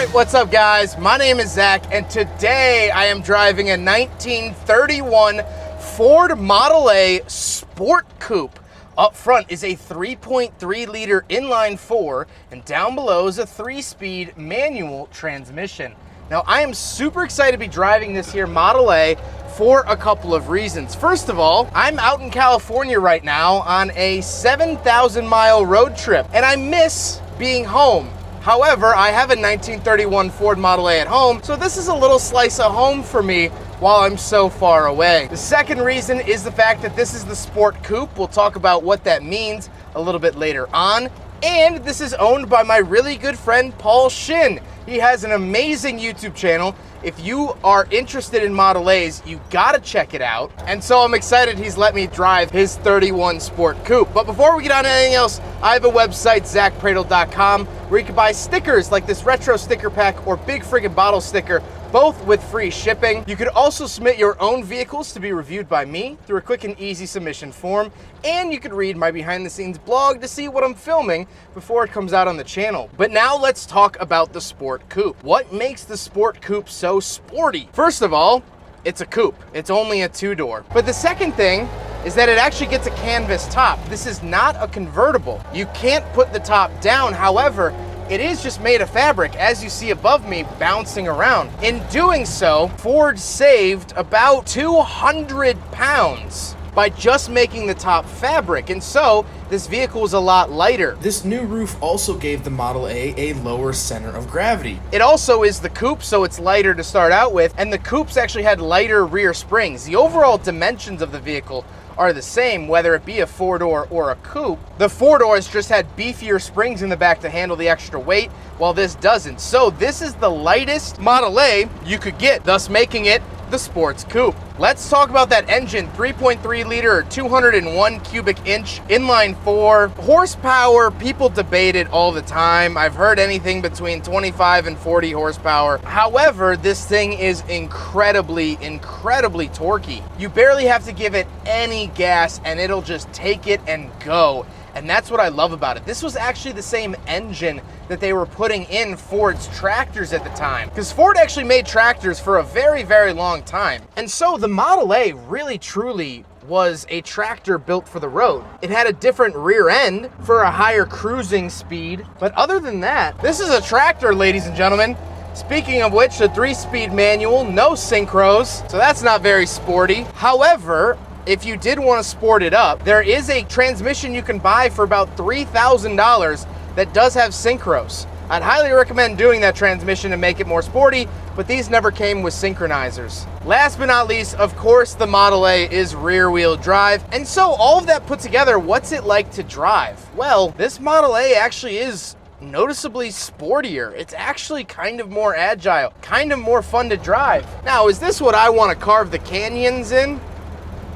Alright, what's up guys? My name is Zach, and today I am driving a 1931 Ford Model A Sport Coupe. Up front is a 3.3 liter inline 4, and down below is a 3-speed manual transmission. Now I am super excited to be driving this here Model A for a couple of reasons. First of all, I'm out in California right now on a 7,000 mile road trip, and I miss being home. However, I have a 1931 Ford Model A at home, so this is a little slice of home for me while I'm so far away. The second reason is the fact that this is the Sport Coupe. We'll talk about what that means a little bit later on. And this is owned by my really good friend, Paul Shin. He has an amazing YouTube channel. If you are interested in Model A's, you gotta check it out. And so I'm excited he's let me drive his 31 Sport Coupe. But before we get on to anything else, I have a website, zackpradel.com, where you can buy stickers like this retro sticker pack or big friggin' bottle sticker, both with free shipping. You could also submit your own vehicles to be reviewed by me through a quick and easy submission form, and you could read my behind the scenes blog to see what I'm filming before it comes out on the channel. But now let's talk about the Sport Coupe. What makes the Sport Coupe so sporty? First of all, it's a coupe. It's only a 2-door. But the second thing is that it actually gets a canvas top. This is not a convertible. You can't put the top down. However, it is just made of fabric, as you see above me bouncing around. In doing so, Ford saved about 200 pounds by just making the top fabric, and so this vehicle is a lot lighter. This new roof also gave the Model A lower center of gravity. It also is the coupe, so it's lighter to start out with, and the coupes actually had lighter rear springs. The overall dimensions of the vehicle are the same, whether it be a 4-door or a coupe. The 4-doors just had beefier springs in the back to handle the extra weight, while this doesn't. So this is the lightest Model A you could get, thus making it the Sports Coupe. Let's talk about that engine. 3.3 liter, 201 cubic inch, inline 4. Horsepower, people debate it all the time. I've heard anything between 25 and 40 horsepower. However, this thing is incredibly torquey. You barely have to give it any gas and it'll just take it and go. And that's what I love about it. This was actually the same engine that they were putting in Ford's tractors at the time, because Ford actually made tractors for a very, very long time. And so the Model A really truly was a tractor built for the road. It had a different rear end for a higher cruising speed. But other than that, this is a tractor, ladies and gentlemen. Speaking of which, a 3-speed manual, no synchros, so that's not very sporty. However, if you did want to sport it up, there is a transmission you can buy for about $3,000 that does have synchros. I'd highly recommend doing that transmission to make it more sporty, but these never came with synchronizers. Last but not least, of course, the Model A is rear-wheel drive. And so all of that put together, what's it like to drive? Well, this Model A actually is noticeably sportier. It's actually kind of more agile, kind of more fun to drive. Now, is this what I want to carve the canyons in?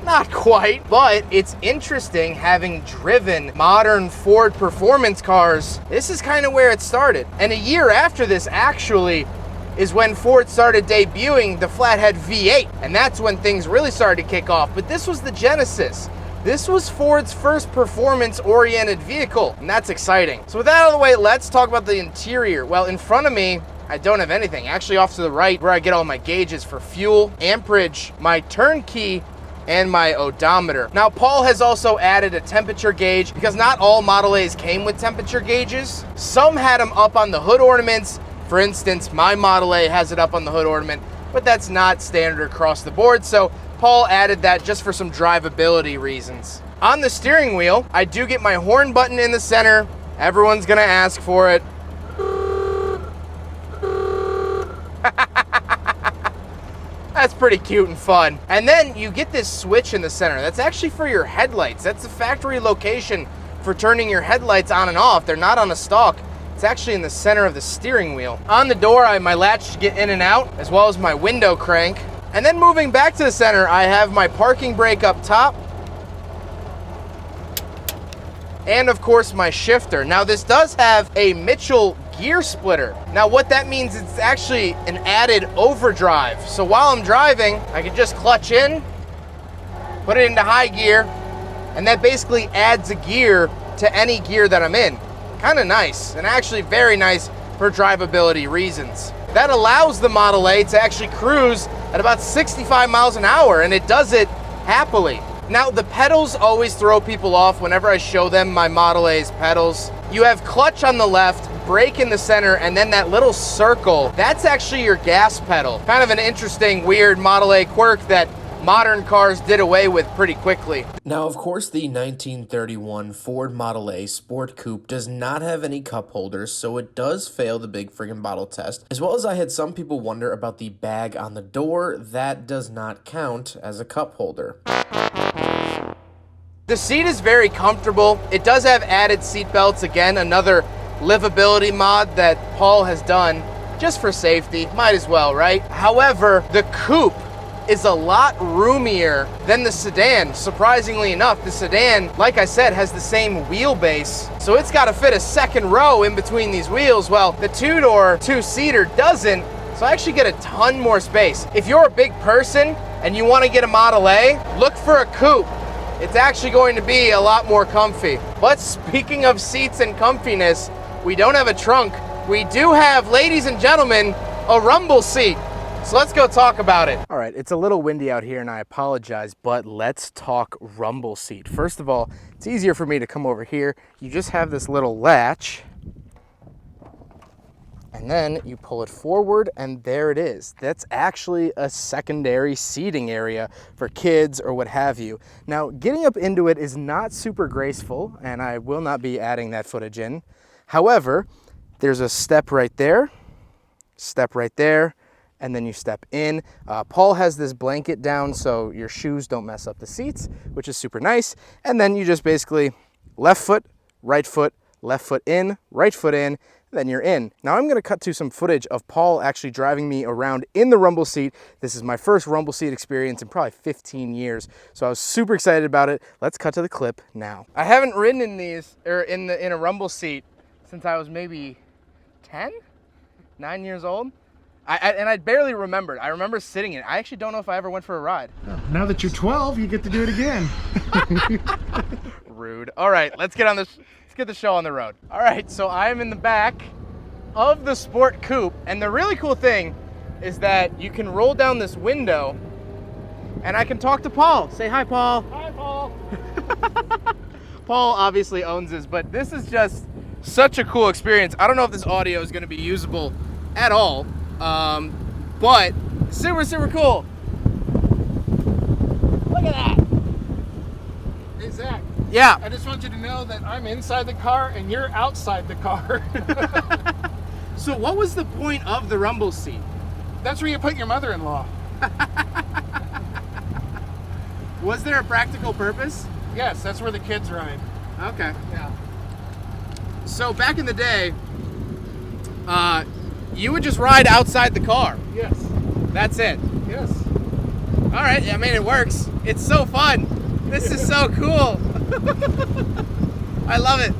Not quite, but it's interesting having driven modern Ford performance cars. This is kind of where it started. And a year after this actually is when Ford started debuting the flathead V8. And that's when things really started to kick off. But this was the genesis. This was Ford's first performance-oriented vehicle, and that's exciting. So with that out of the way, let's talk about the interior. Well, in front of me, I don't have anything. Actually, off to the right, where I get all my gauges for fuel, amperage, my turnkey, and my odometer. Now, Paul has also added a temperature gauge because not all Model A's came with temperature gauges. Some had them up on the hood ornaments. For instance, my Model A has it up on the hood ornament, but that's not standard across the board, so Paul added that just for some drivability reasons. On the steering wheel, I do get my horn button in the center. Everyone's gonna ask for it. That's pretty cute and fun. And then you get this switch in the center. That's actually for your headlights. That's the factory location for turning your headlights on and off. They're not on a stalk. It's actually in the center of the steering wheel. On the door, I have my latch to get in and out, as well as my window crank. And then moving back to the center, I have my parking brake up top. And of course, my shifter. Now this does have a Mitchell gear splitter. Now what that means, it's actually an added overdrive. So while I'm driving, I can just clutch in, put it into high gear, and that basically adds a gear to any gear that I'm in. Kind of nice, and actually very nice for drivability reasons. That allows the Model A to actually cruise at about 65 miles an hour, and it does it happily. Now, the pedals always throw people off whenever I show them my Model A's pedals. You have clutch on the left, brake in the center, and then that little circle, that's actually your gas pedal. Kind of an interesting, weird Model A quirk that modern cars did away with pretty quickly. Now, of course, the 1931 Ford Model A Sport Coupe does not have any cup holders, so it does fail the big friggin' bottle test. As well as I had some people wonder about the bag on the door, that does not count as a cup holder. The seat is very comfortable. It does have added seat belts. Again, another livability mod that Paul has done just for safety. Might as well, right? However, the Coupe is a lot roomier than the sedan. Surprisingly enough, the sedan, like I said, has the same wheelbase, so it's got to fit a second row in between these wheels. Well, the two-door, two-seater doesn't, so I actually get a ton more space. If you're a big person and you want to get a Model A, look for a Coupe. It's actually going to be a lot more comfy. But speaking of seats and comfiness, we don't have a trunk. We do have, ladies and gentlemen, a rumble seat. So let's go talk about it. All right, it's a little windy out here and I apologize, but let's talk rumble seat. First of all, it's easier for me to come over here. You just have this little latch and then you pull it forward and there it is. That's actually a secondary seating area for kids or what have you. Now, getting up into it is not super graceful and I will not be adding that footage in. However, there's a step right there, and then you step in. Paul has this blanket down so your shoes don't mess up the seats, which is super nice. And then you just basically left foot, left foot in, right foot in, then you're in. Now I'm gonna cut to some footage of Paul actually driving me around in the rumble seat. This is my first rumble seat experience in probably 15 years, so I was super excited about it. Let's cut to the clip now. I haven't ridden in these, or in a rumble seat since I was maybe 10, 9 years old. And I barely remembered. I remember sitting in it. I actually don't know if I ever went for a ride. Now that you're 12, you get to do it again. Rude. All right, let's get the show on the road. All right, so I am in the back of the Sport Coupe, and the really cool thing is that you can roll down this window and I can talk to Paul. Say hi, Paul. Hi, Paul. Paul obviously owns this, but this is just such a cool experience. I don't know if this audio is gonna be usable at all, but super cool. Look at that. Hey, Zach. Yeah. I just want you to know that I'm inside the car and you're outside the car. So what was the point of the rumble seat? That's where you put your mother-in-law. Was there a practical purpose? Yes, that's where the kids ride. Okay. Yeah. So back in the day, you would just ride outside the car. Yes. That's it. Yes. All right, I mean, it works. It's so fun. This is so cool. I love it.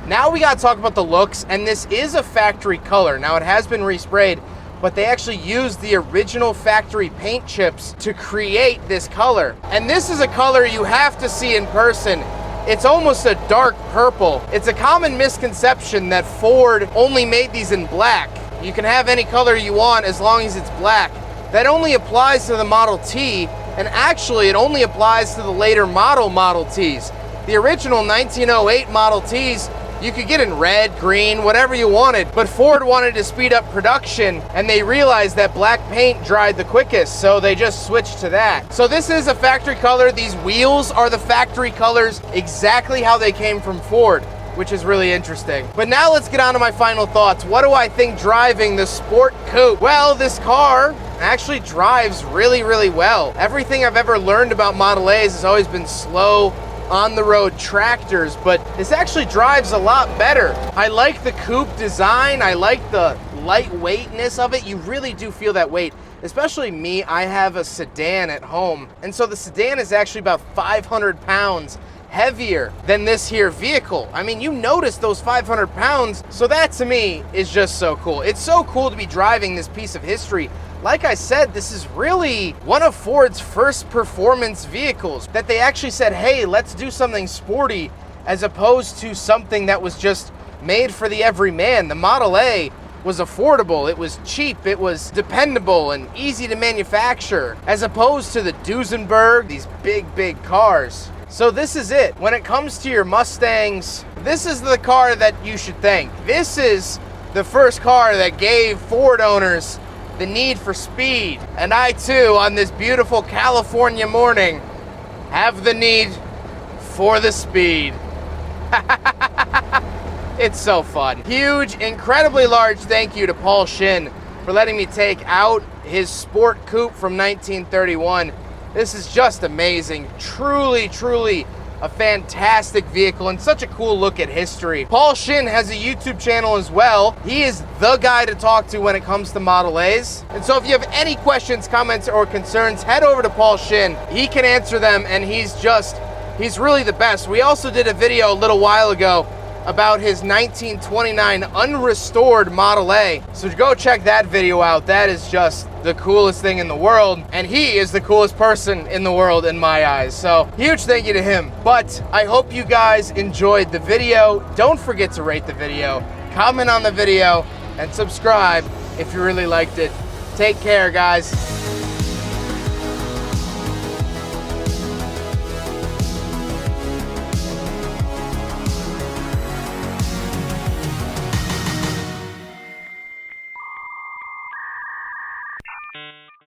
Now we gotta talk about the looks, and this is a factory color. Now it has been resprayed, but they actually used the original factory paint chips to create this color. And this is a color you have to see in person. It's almost a dark purple. It's a common misconception that Ford only made these in black. You can have any color you want as long as it's black. That only applies to the Model T, and actually it only applies to the later Model Ts. The original 1908 Model Ts, you could get in red, green, whatever you wanted, but Ford wanted to speed up production and they realized that black paint dried the quickest, so they just switched to that. So this is a factory color. These wheels are the factory colors, exactly how they came from Ford, which is really interesting. But now let's get on to my final thoughts. What do I think driving the Sport Coupe? Well, this car actually drives really well. Everything I've ever learned about Model A's has always been slow, on-the-road tractors, but this actually drives a lot better. I like the coupe design. I like the lightweightness of it. You really do feel that weight. Especially me, I have a sedan at home, and so the sedan is actually about 500 pounds heavier than this here vehicle. I mean, you notice those 500 pounds, so that to me is just so cool. It's so cool to be driving this piece of history. Like I said, this is really one of Ford's first performance vehicles that they actually said, hey, let's do something sporty as opposed to something that was just made for the everyman. The Model A was affordable, it was cheap, it was dependable and easy to manufacture, as opposed to the Duesenberg, these big cars. So this is it. When it comes to your Mustangs, this is the car that you should thank. This is the first car that gave Ford owners the need for speed. And I too, on this beautiful California morning, have the need for the speed. It's so fun. Huge, incredibly large thank you to Paul Shin for letting me take out his Sport Coupe from 1931. This is just amazing. Truly a fantastic vehicle and such a cool look at history. Paul Shin has a YouTube channel as well. He is the guy to talk to when it comes to Model A's. And so if you have any questions, comments, or concerns, head over to Paul Shin. He can answer them, and he's really the best. We also did a video a little while ago about his 1929 unrestored Model A. So go check that video out. That is just the coolest thing in the world. And he is the coolest person in the world in my eyes. So huge thank you to him. But I hope you guys enjoyed the video. Don't forget to rate the video, comment on the video, and subscribe if you really liked it. Take care, guys.